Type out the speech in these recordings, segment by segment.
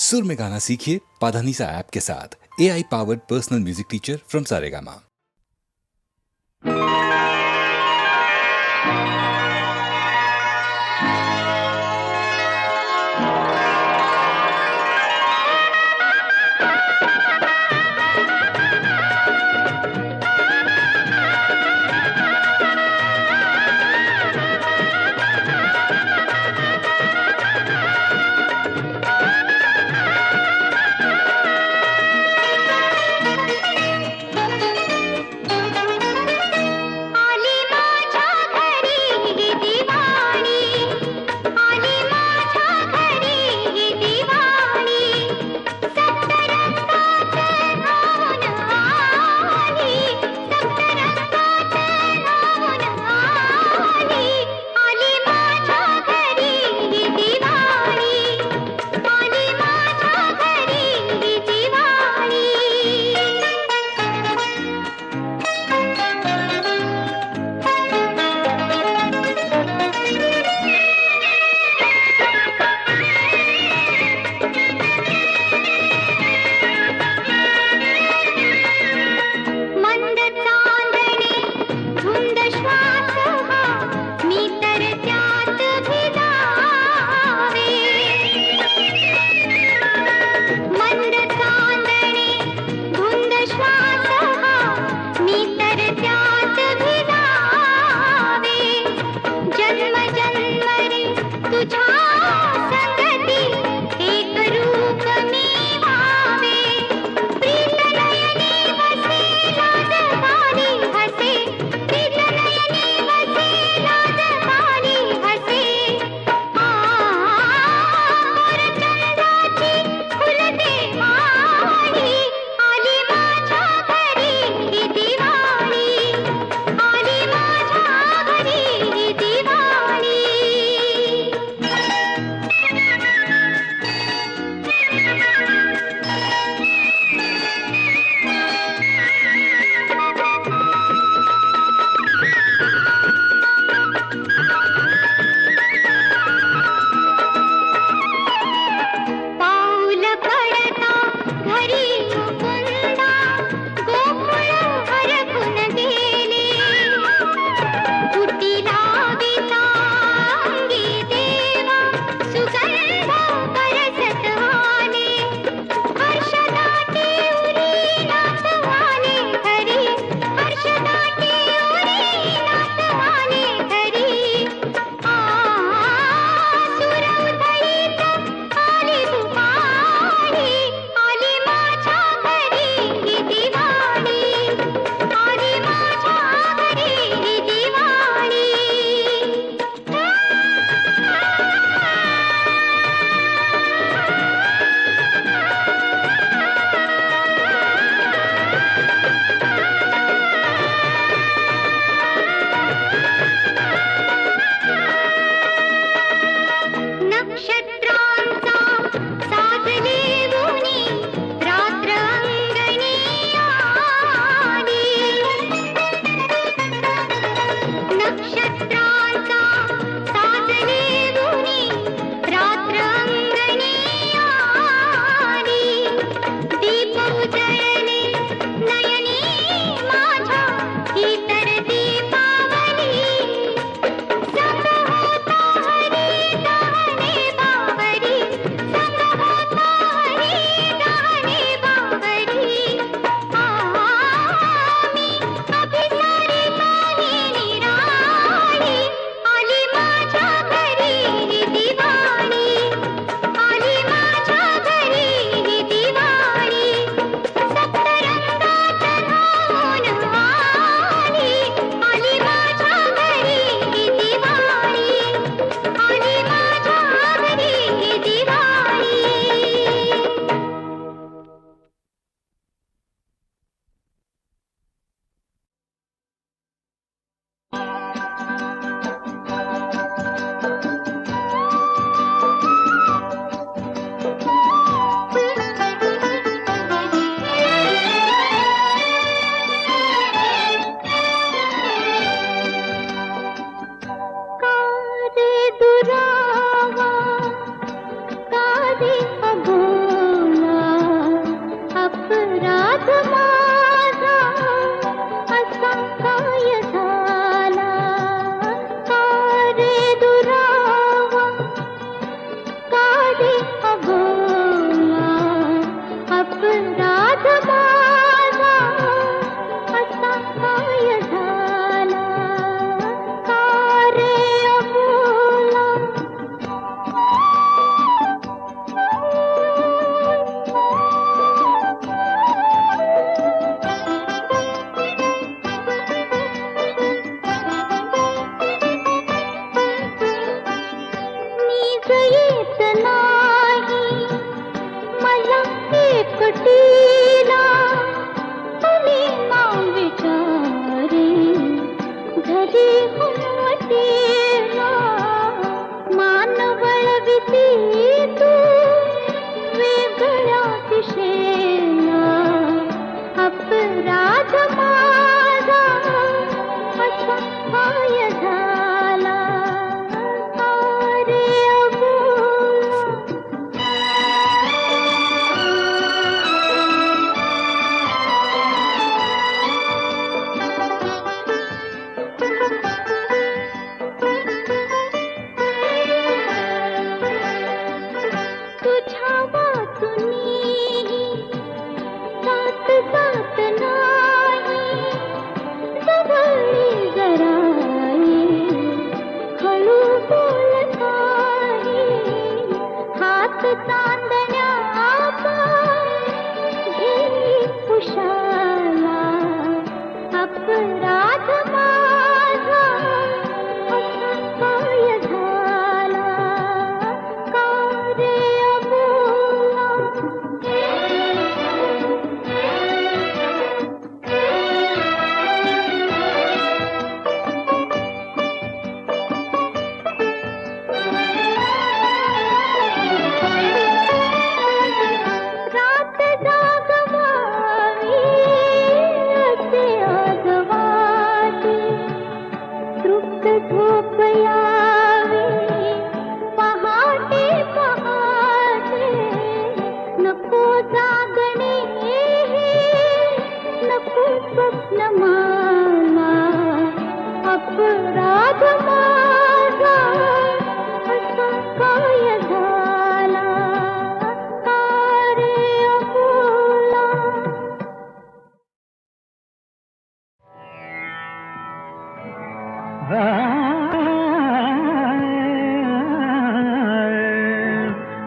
सुर में गाना सीखिए पाधानीसा ऐप के साथ। AI powered personal music teacher from Saregama.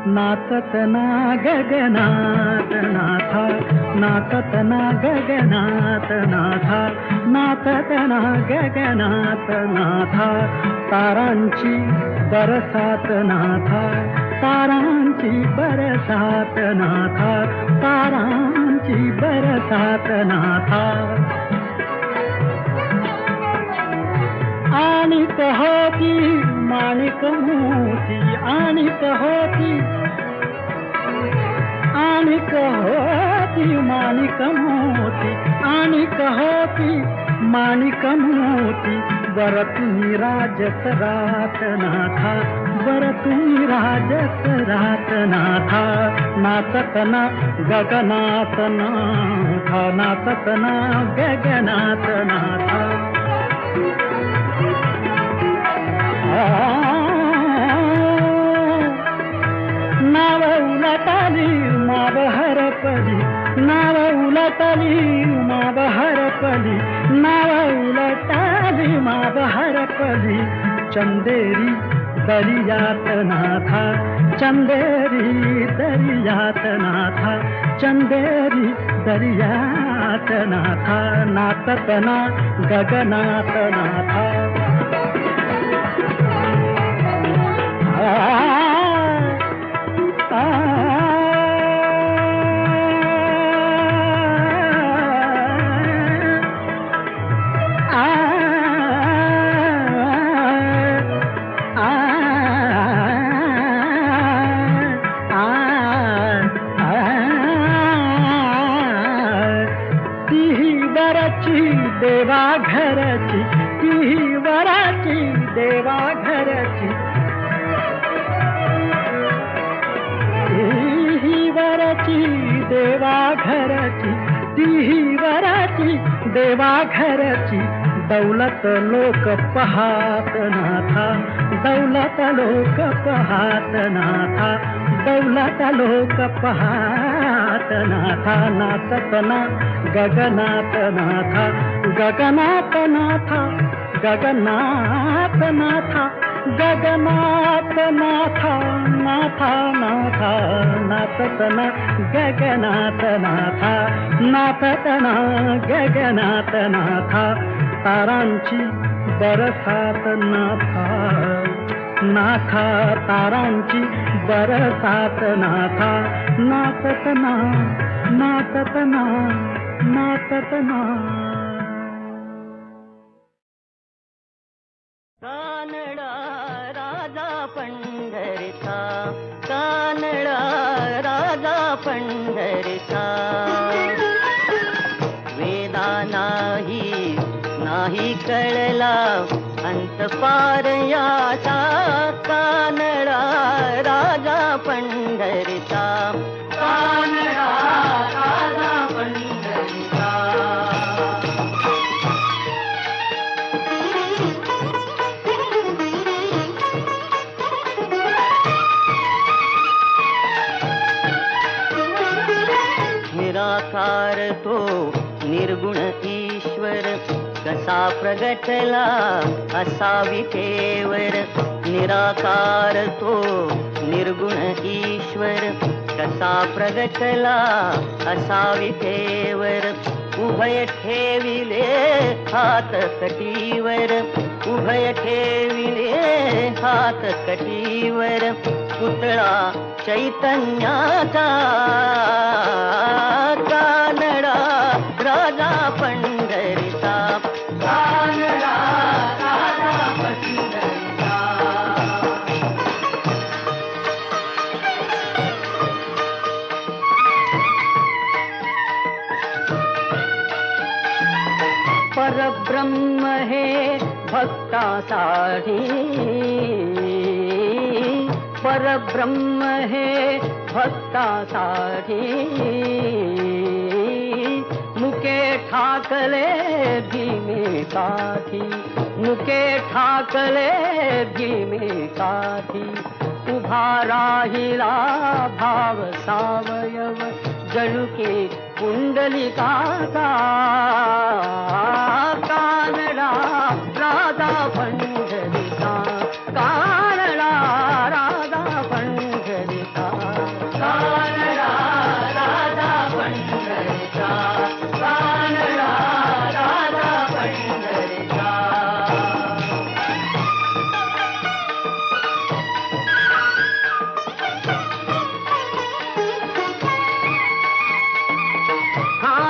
नाचत ना गगनात नाथा, नाचत ना गगनात नाथा, नाचत ना गगनात नाथा, तारांची बरसात नाथा, तारांची बरसात नाथा, तारांची बरसात नाथा. आणि होती माणिक मोती, आणि होती, आणि होती माणिक मोती, आणि होती माणिक मोती. वर तुम्ही राजस रात नाथा, वर तुम्ही राजस रात नाथा. नाचत ना गगनात नाथा, नाचत ना गगनात नाथा. नाव उलटली माव हरपली, नाव उलटली माव हरपली, नाव उलटली माव हरपली. चंदेरी दरियात नाथा, चंदेरी दरियात नाथा, चंदेरी दरियात नाथा. नाचत ना गगनात नाथा. देवा घरची, ती वराची देवा घरची, ती वराची देवा घरची, ती वराची देवा घरची. दौलत लोक पहात नाथा, दौलत लोक पहात नाथा, दौलत लोक पहात नाथा. नाचत ना गगनात नाथा, गगनात नाथा, गगनात नाथा, गगनात नाथा, नाथा नाथा. नाचत ना गगनात नाथा, नाचत ना गगनात नाथा. तारांची बरसात नाथा, नाथा, तारांची बरसात नाथा. नाचत ना, नाचत ना, नाचत ना. कानडा राजा पंढरीचा, कानडा राजा पंढरीचा. वेदा नाही नाही कळला अंत पार याचा. कानडा राजा पंढरीचा, कानडा राजा पंढरीचा. निराकार तो निर्गुण ईश्वर कसा प्रगटला असा विठेवर. निराकार तो निर्गुण ईश्वर कसा प्रगटला असा विठेवर. उभय ठेविले हात कटीवर, उभय ठेविले हात कटीवर. पुतळा चैतन्याचा कानडा राजा पंढरीचा, कानडा राजा पंढरीचा. परब्रह्म हे भक्तासाठी, परब्रह्म हे भक्तासाठी. मुके ठाकले भीमेकाठी, मुके ठाकले भीमेकाठी. उभा राहिला भाव सावयव जणुके पुंडलिकाचा, कानडा राजा पंढरीचा, कानडा राजा पंढरीचा, कानडा राजा पंढरीचा, कानडा राजा पंढरीचा.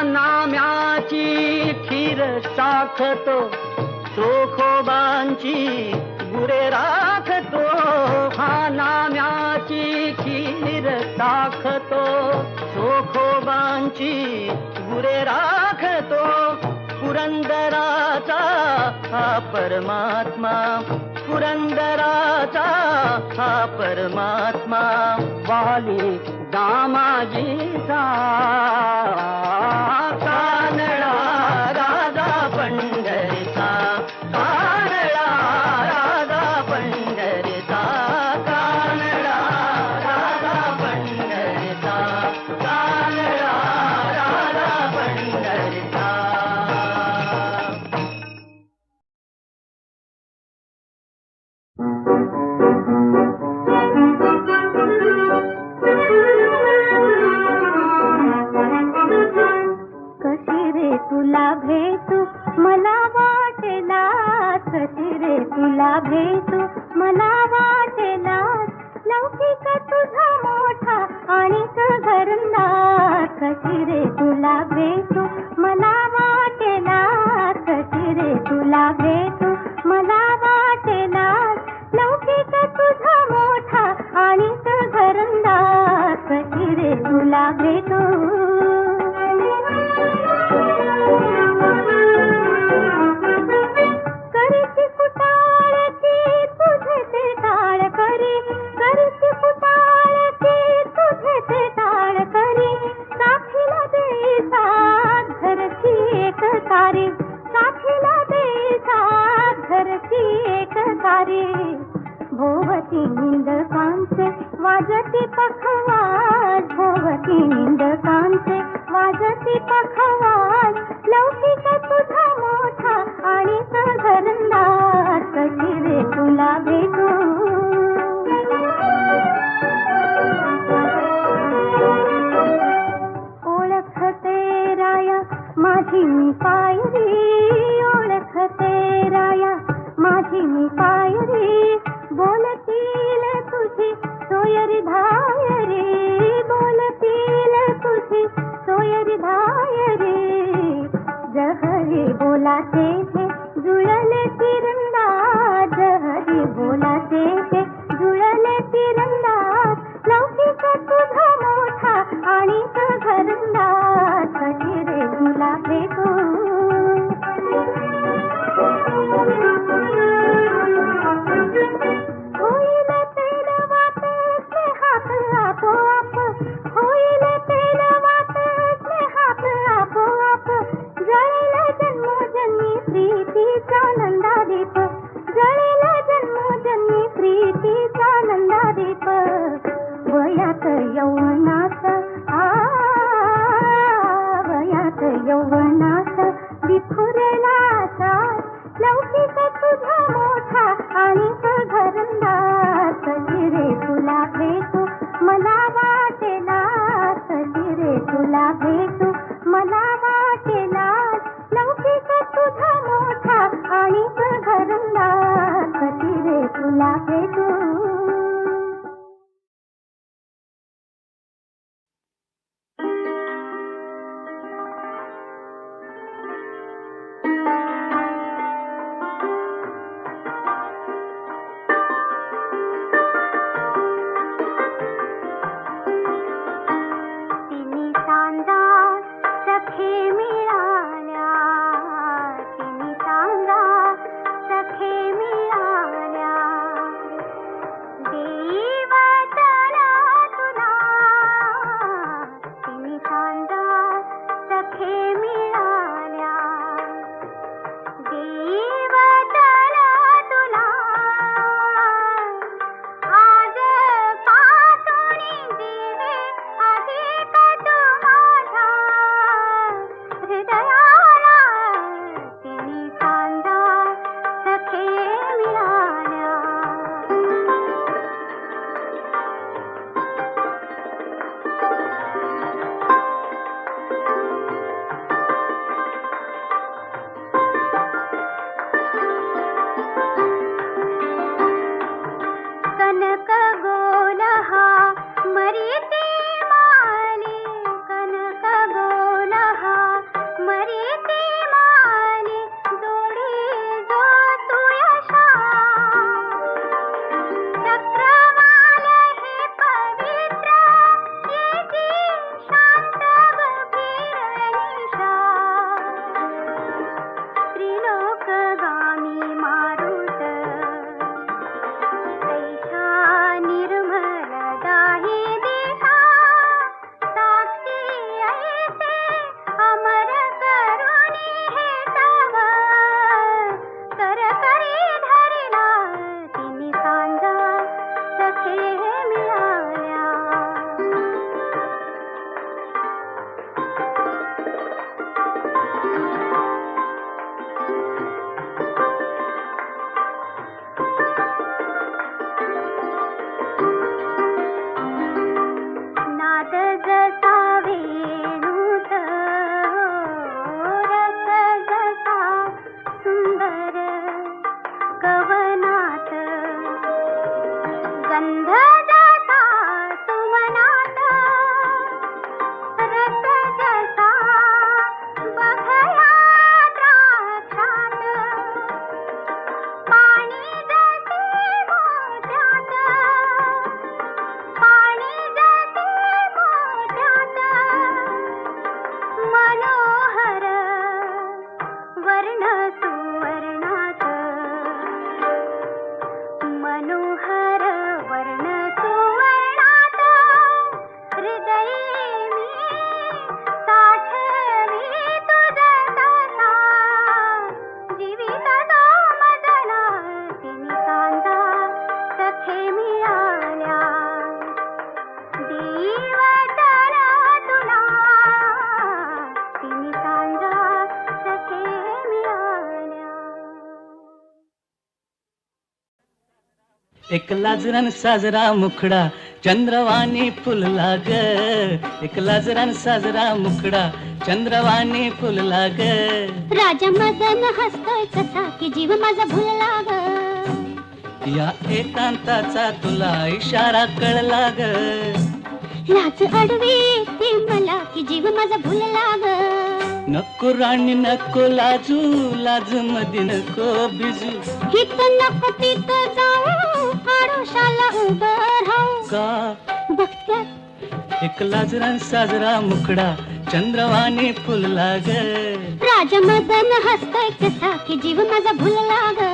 नाम्याची खीर चाखतो चोखोबांची गुरे राखतो. हा नाम्याची खीर चाखतो चोखोबांची गुरे राखतो. पुरंदराचा हा परमात्मा, पुरंदराचा हा परमात्मा. वाली दामाजीचा कानडा राजा पंढरीचा, कानडा राजा पंढरीचा, कानडा राजा पंढरीचा, कानडा राजा पंढरीचा. तुला भेटू मला वाटेला, कशी रे तुला भेटू मला वाटेला. लौकिक तुझा मोठा आणि घरंदा, कशी रे तुला भेटू मला वाटेला, कशी रे तुला भेटू मला वाटेला. लौकिक तुझा मोठा आणि घरंदा, कशी रे तुला भेटू. करीची कुटाळची तुझे ते टाळ करी, करीची कुटाळची तुझे ते टाळ करी. साथीला देई साथ घरची एक तारी, साथीला देई साथ घरची एक तारी. भोवती निंदकांचे वाजती पखवाज, भोवती निंदकांचे वाजती पखवाज. लौकिक तुझा मोठा आणि घरंदा, कशी रे तुला भेटू. ओळखते राया माझी मी पायरी, ओळखते राया माझी मी पायरी. बोलतील तुझी सोयरी धायरी, बोलतील तुझी सोयरी धायरी. जहरी बोलाते थे जुळले तिरंदाज, जहरी बोलाते थे जुळले तिरंदाज. लौकिक तुझा मोठा आणि घरंदाज, कशी रे तुला भेटू. होईल तेल वाट स्नेहात आपोआप, होईल तेल वाट स्नेहात आपोआप. जळेल जन्मोजन्मी प्रीतीचा नंदादीप, जळेल जन्मोजन्मी प्रीतीचा नंदादीप. वयात यौवनात तुला भेटू मला वाटेला लौकिक तुझा मोठा आणि घरंदा कधी रे तुला भेटू. एक लाजरान साजरा मुखडा चंद्रवाणी फुलला ग. एक लाजरान साजरा मुखडा चंद्रवाणी फुलला ग. राजा मदन हसतोय कसा की जीव माझा भुलला ग. या एकांताचा तुला इशारा कळला ग. लाज अडवी येते मला की जीव माझा भुलला ग. नको राणी नको लाजू लाज मध्ये नको बिजू. हित नको तिथं जाऊ आडोशाला उभं राहू का बघत्यात एक लाजरान साजरा मुखडा चंद्रवाणी फुलला ग. राजा मदन हसतोय कसा की जीव माझा भुलला ग.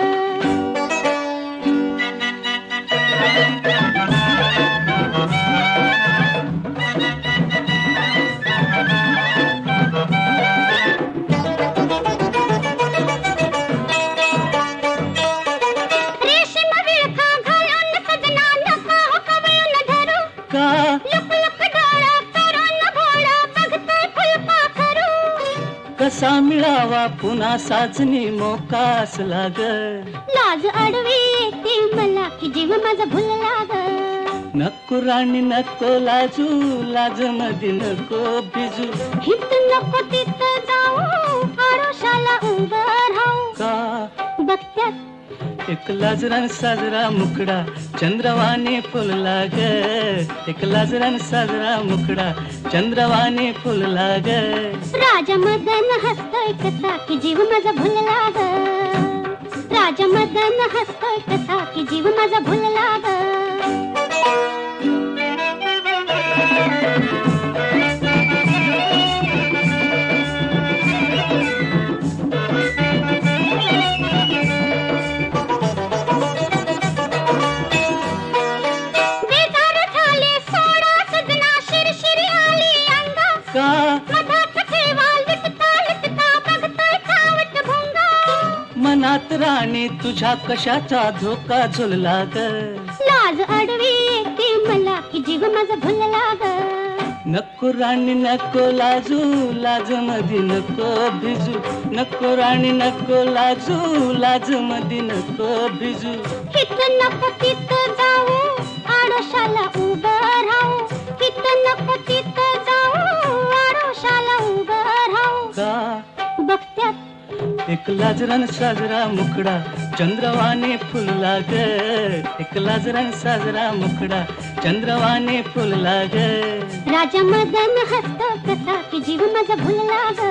कसा मिळावा पुन्हा साजनी मोकास लाग. लाज अडवी येते मला की जीव माझा भुलला ग. नको राणी नको लाजू लाज मध्ये नको भिजू हित नको तिथं जाऊ आडोशाला उभं राहू का बघत्यात एक लाजरान साजरा मुकडा चंद्रवाणी फुलला ग एक लाजरान साजरा मुकडा चंद्रवाणी फुलला ग राजा मदन हसतोय कसा की जीव माझा भुलला ग राजा मदन हसतोय कसा की जीव माझा भुलला ग बेजार झाले सोडा सजना शिरशिरी आली अंगा का मधात ठेवा लिटता लिटता बघतोय सावट भोंगा मनात राणी तुझ्या कशाचा धोका झुलला ग लाज अडवी येते मला की जीव माझा भुलला ग नको राणी नको लाजू लाज मध्ये नको भिजू नको राणी नको लाजू लाज मध्ये नको भिजू हित नको तिथं जाऊ आडोशाला उभं राहू हित नको तिथं जाऊ आडोशाला उभं राहू का बघत्यात एक लाजरान साजरा मुकडा चंद्रवाणी फुलला ग एक लाजरान साजरा मुकडा चंद्रवाणी फुलला ग राजा मदन हसतो कसा की जीव माझा भुलला ग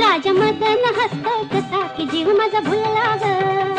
राजा मदन हसतो कसा की जीव माझा भुलला ग